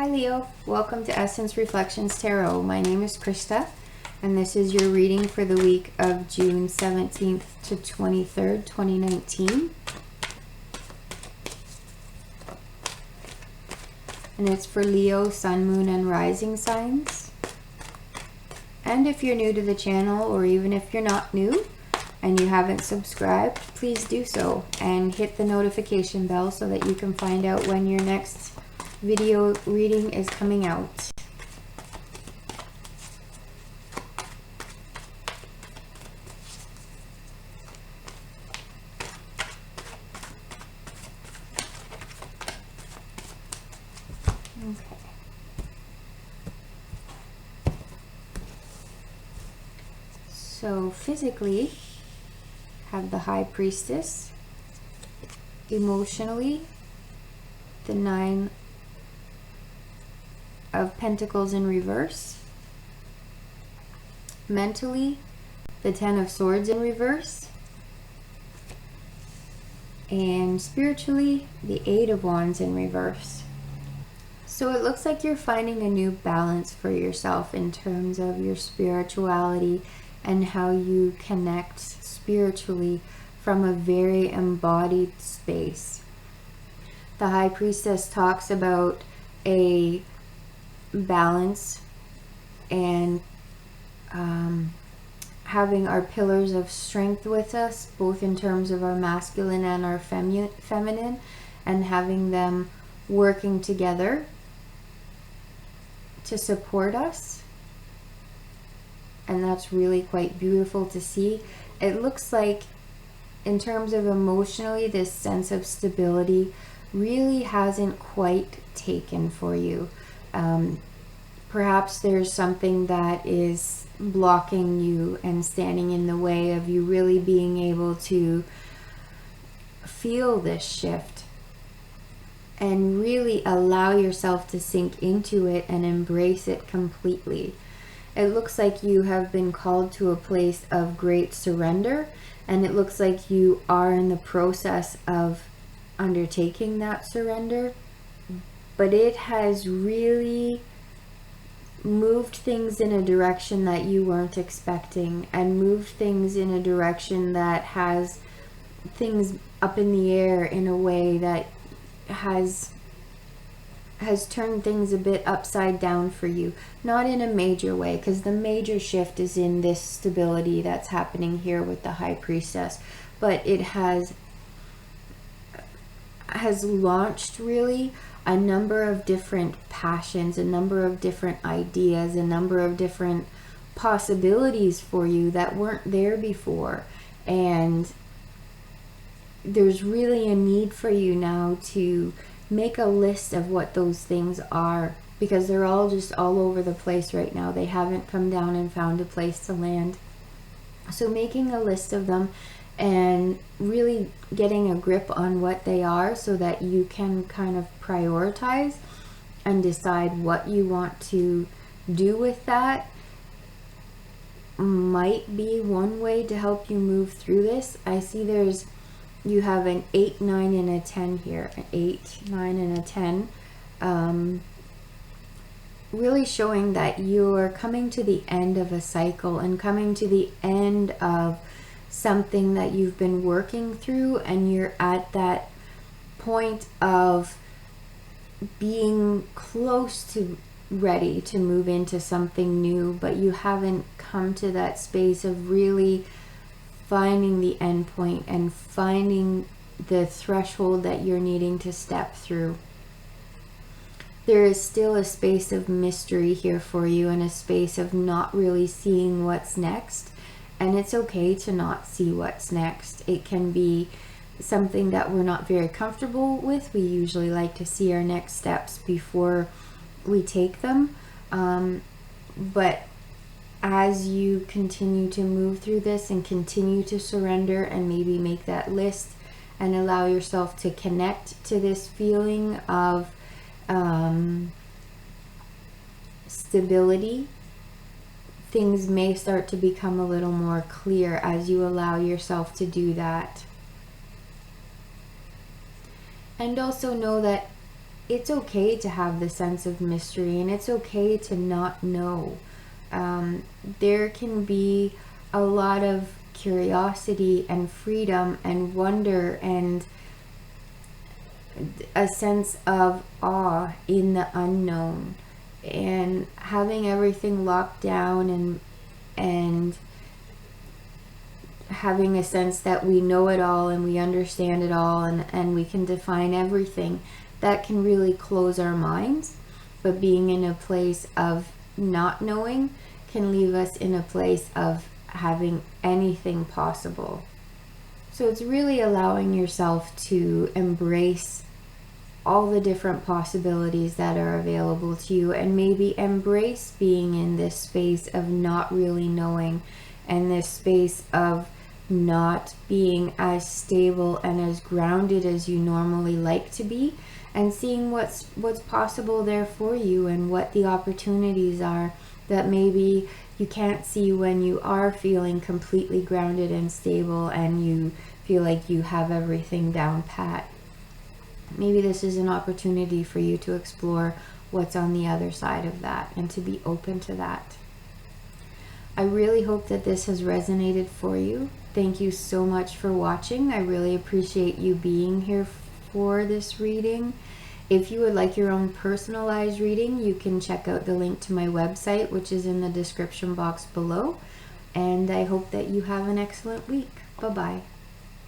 Hi Leo, welcome to Essence Reflections Tarot. My name is Krista and this is your reading for the week of June 17th to 23rd, 2019. And it's for Leo, Sun, Moon, and Rising signs. And if you're new to the channel, or even if you're not new and you haven't subscribed, please do so and hit the notification bell so that you can find out when your next video reading is coming out. Okay. So physically, have the High Priestess. Emotionally, the Nine of Pentacles in reverse. Mentally, the Ten of Swords in reverse. And spiritually, the Eight of Wands in reverse. So it looks like you're finding a new balance for yourself in terms of your spirituality and how you connect spiritually from a very embodied space. The High Priestess talks about a balance and having our pillars of strength with us, both in terms of our masculine and our feminine, and having them working together to support us. And that's really quite beautiful to see. It looks like in terms of emotionally, this sense of stability really hasn't quite taken for you. Perhaps there's something that is blocking you and standing in the way of you really being able to feel this shift and really allow yourself to sink into it and embrace it completely. It looks like you have been called to a place of great surrender, and it looks like you are in the process of undertaking that surrender, but it has really moved things in a direction that you weren't expecting, and moved things in a direction that has things up in the air in a way that has turned things a bit upside down for you. Not in a major way, because the major shift is in this stability that's happening here with the High Priestess, but it has launched really a number of different passions, a number of different ideas, a number of different possibilities for you that weren't there before. And there's really a need for you now to make a list of what those things are, because they're all just all over the place right now. They haven't come down and found a place to land. So making a list of them and really getting a grip on what they are so that you can kind of prioritize and decide what you want to do with that might be one way to help you move through this. I see you have an 8, 9, and a 10 here. An 8, 9, and a 10. Really showing that you're coming to the end of a cycle and coming to the end of something that you've been working through, and you're at that point of being close to ready to move into something new, but you haven't come to that space of really finding the end point and finding the threshold that you're needing to step through. There is still a space of mystery here for you, and a space of not really seeing what's next. And it's okay to not see what's next. It can be something that we're not very comfortable with. We usually like to see our next steps before we take them. But as you continue to move through this and continue to surrender and maybe make that list and allow yourself to connect to this feeling of stability, things may start to become a little more clear as you allow yourself to do that. And also know that it's okay to have the sense of mystery, and it's okay to not know. There can be a lot of curiosity and freedom and wonder and a sense of awe in the unknown, and having everything locked down and having a sense that we know it all and we understand it all, and we can define everything, that can really close our minds. But being in a place of not knowing can leave us in a place of having anything possible. So it's really allowing yourself to embrace all the different possibilities that are available to you, and maybe embrace being in this space of not really knowing, and this space of not being as stable and as grounded as you normally like to be, and seeing what's possible there for you, and what the opportunities are that maybe you can't see when you are feeling completely grounded and stable and you feel like you have everything down pat. Maybe this is an opportunity for you to explore what's on the other side of that, and to be open to that. I really hope that this has resonated for you. Thank you so much for watching. I really appreciate you being here for this reading. If you would like your own personalized reading, you can check out the link to my website, which is in the description box below. And I hope that you have an excellent week. Bye-bye.